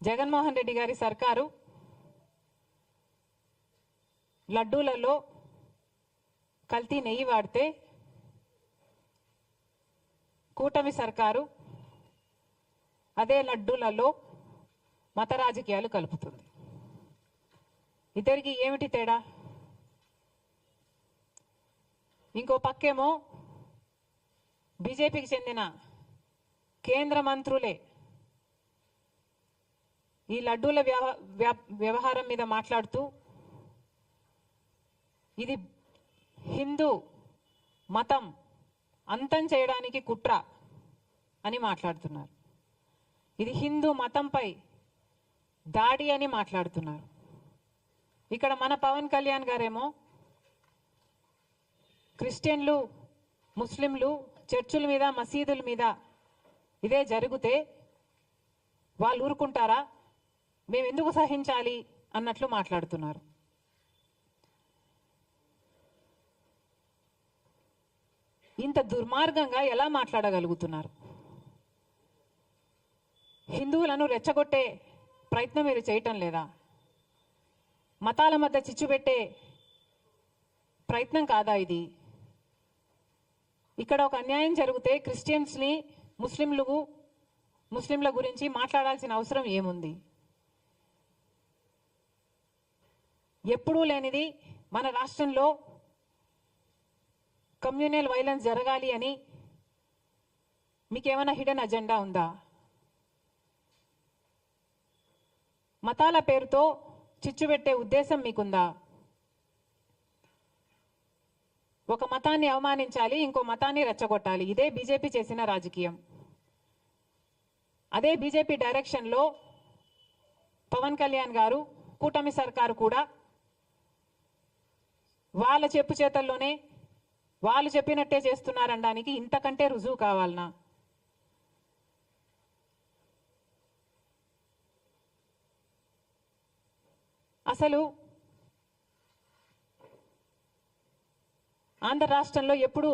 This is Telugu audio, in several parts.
జగన్మోహన్ రెడ్డి గారి సర్కారు లడ్డూలలో కల్తీ నెయ్యి వాడితే కూటమి సర్కారు అదే లడ్డూలలో మత రాజకీయాలు కలుపుతుంది. ఇద్దరికి ఏమిటి తేడా? ఇంకో పక్కేమో బీజేపీకి చెందిన కేంద్ర మంత్రులే ఈ లడ్డూల వ్యవహారం మీద మాట్లాడుతూ ఇది హిందూ మతం అంతం చేయడానికి కుట్ర అని మాట్లాడుతున్నారు. ఇది హిందూ మతంపై దాడి అని మాట్లాడుతున్నారు. ఇక్కడ మన పవన్ కళ్యాణ్ గారేమో క్రిస్టియన్లు, ముస్లింలు చర్చుల మీద, మసీదుల మీద ఇదే జరిగితే వాళ్ళు ఊరుకుంటారా? మేము ఎందుకు సహించాలి అన్నట్లు మాట్లాడుతున్నారు. ఇంత దుర్మార్గంగా ఎలా మాట్లాడగలుగుతున్నారు? హిందువులను రెచ్చగొట్టే ప్రయత్నం మీరు చేయటం లేదా? మతాల మధ్య చిచ్చు పెట్టే ప్రయత్నం కాదా ఇది? ఇక్కడ ఒక అన్యాయం జరిగితే క్రిస్టియన్స్ని, ముస్లింల గురించి మాట్లాడాల్సిన అవసరం ఏముంది? ఎప్పుడూ లేనిది మన రాష్ట్రంలో కమ్యూనల్ వైలెన్స్ జరగాలి అని మీకేమైనా హిడెన్ అజెండా ఉందా? మతాల పేరుతో చిచ్చు పెట్టే ఉద్దేశం మీకుందా? ఒక మతాన్ని అవమానించాలి, ఇంకో మతాన్ని రెచ్చగొట్టాలి. ఇదే బీజేపీ చేసిన రాజకీయం. అదే బీజేపీ డైరెక్షన్లో పవన్ కళ్యాణ్ గారు, కూటమి సర్కారు కూడా వాళ్ళ చెప్పు చేతల్లోనే వాళ్ళు చెప్పినట్టే చేస్తున్నారనడానికి ఇంతకంటే రుజువు కావాలనా? అసలు ఆంధ్ర రాష్ట్రంలో ఎప్పుడూ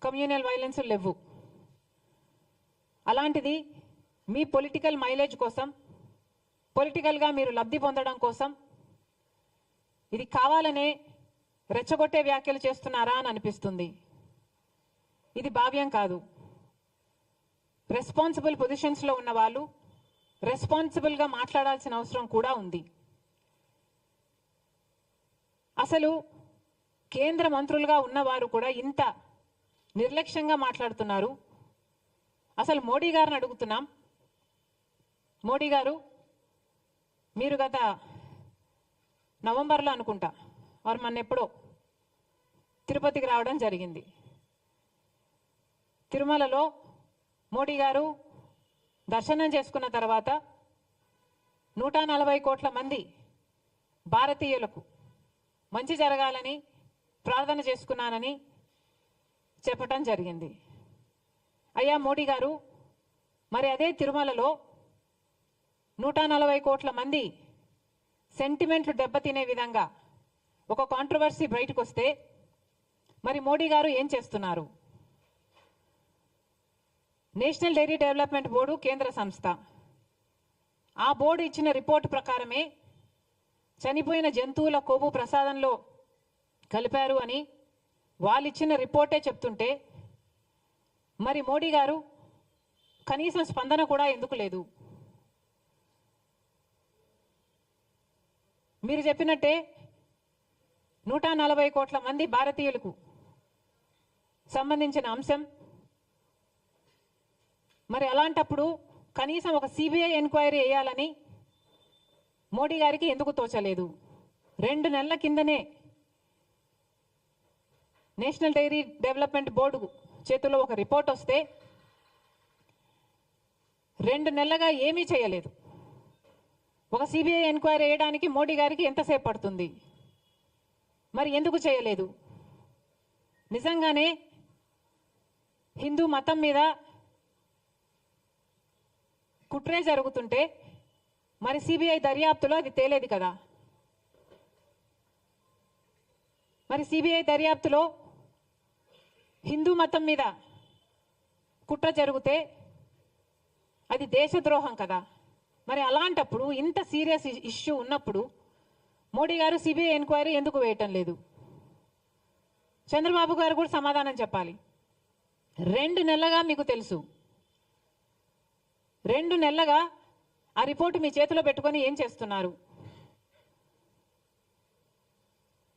కమ్యూనల్ వైలెన్స్ లేవు. అలాంటిది మీ పొలిటికల్ మైలేజ్ కోసం, పొలిటికల్గా మీరు లబ్ధి పొందడం కోసం ఇది కావాలనే రెచ్చగొట్టే వ్యాఖ్యలు చేస్తున్నారా అని అనిపిస్తుంది. ఇది భావ్యం కాదు. రెస్పాన్సిబుల్ పొజిషన్స్లో ఉన్న వాళ్ళు రెస్పాన్సిబుల్గా మాట్లాడాల్సిన అవసరం కూడా ఉంది. అసలు కేంద్ర మంత్రులుగా ఉన్నవారు కూడా ఇంత నిర్లక్ష్యంగా మాట్లాడుతున్నారు. అసలు మోడీ గారిని అడుగుతున్నాం, మోడీ గారు మీరు గత నవంబర్లో అనుకుంటా వారు మొన్న ఎప్పుడో తిరుపతికి రావడం జరిగింది. తిరుమలలో మోడీ గారు దర్శనం చేసుకున్న తర్వాత 140 కోట్ల మంది భారతీయులకు మంచి జరగాలని ప్రార్థన చేసుకున్నానని చెప్పటం జరిగింది. అయ్యా మోడీ గారు, మరి అదే తిరుమలలో 140 కోట్ల మంది సెంటిమెంట్లు దెబ్బతినే విధంగా ఒక కాంట్రవర్సీ బయటకు వస్తే మరి మోడీ గారు ఏం చేస్తున్నారు? నేషనల్ డైరీ డెవలప్మెంట్ బోర్డు కేంద్ర సంస్థ. ఆ బోర్డు ఇచ్చిన రిపోర్టు ప్రకారమే చనిపోయిన జంతువుల కొవ్వు ప్రసాదంలో కలిపారు అని వాళ్ళు ఇచ్చిన రిపోర్టే చెప్తుంటే మరి మోడీ గారు కనీసం స్పందన కూడా ఎందుకు లేదు? మీరు చెప్పినట్టే 140 కోట్ల మంది భారతీయులకు సంబంధించిన అంశం. మరి అలాంటప్పుడు కనీసం ఒక సిబిఐ ఎంక్వైరీ వేయాలని మోడీ గారికి ఎందుకు తోచలేదు? 2 నెలల కిందనే నేషనల్ డైరీ డెవలప్మెంట్ బోర్డు చేతుల్లో ఒక రిపోర్ట్ వస్తే 2 నెలలుగా ఏమీ చేయలేదు. ఒక సిబిఐ ఎంక్వైరీ వేయడానికి మోడీ గారికి ఎంతసేపు పడుతుంది? మరి ఎందుకు చేయలేదు? నిజంగానే హిందూ మతం మీద కుట్రే జరుగుతుంటే మరి సిబిఐ దర్యాప్తులో అది తేలేది కదా? మరి సిబిఐ దర్యాప్తులో హిందూ మతం మీద కుట్ర జరిగితే అది దేశద్రోహం కదా? మరి అలాంటప్పుడు ఇంత సీరియస్ ఇష్యూ ఉన్నప్పుడు మోడీ గారు సిబిఐ ఎంక్వైరీ ఎందుకు వేయటం లేదు? చంద్రబాబు గారు కూడా సమాధానం చెప్పాలి. 2 నెలలుగా మీకు తెలుసు, 2 నెలలుగా ఆ రిపోర్టు మీ చేతిలో పెట్టుకొని ఏం చేస్తున్నారు?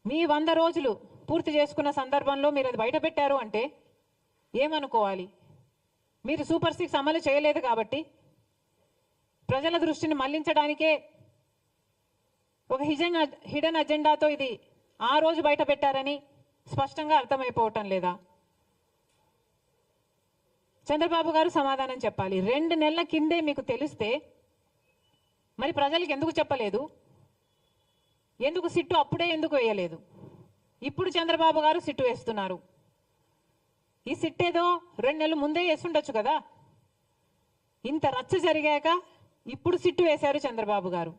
మీ 100 రోజులు పూర్తి చేసుకున్న సందర్భంలో మీరు అది బయట పెట్టారు అంటే ఏమనుకోవాలి? మీరు సూపర్ 6 అమలు చేయలేదు కాబట్టి ప్రజల దృష్టిని మళ్లించడానికే ఒక హిడెన్ అజెండాతో ఇది ఆ రోజు బయట పెట్టారని స్పష్టంగా అర్థమైపోవటం లేదా? చంద్రబాబు గారు సమాధానం చెప్పాలి. 2 నెలల కిందే మీకు తెలిస్తే మరి ప్రజలకు ఎందుకు చెప్పలేదు? ఎందుకు సిట్టు అప్పుడే ఎందుకు వేయలేదు? ఇప్పుడు చంద్రబాబు గారు సిట్టు వేస్తున్నారు. ఈ సిట్టేదో 2 నెలలు ముందే వేస్తుండొచ్చు కదా. ఇంత రచ్చ జరిగాక ఇప్పుడు సిట్టు వేశారు చంద్రబాబు గారు.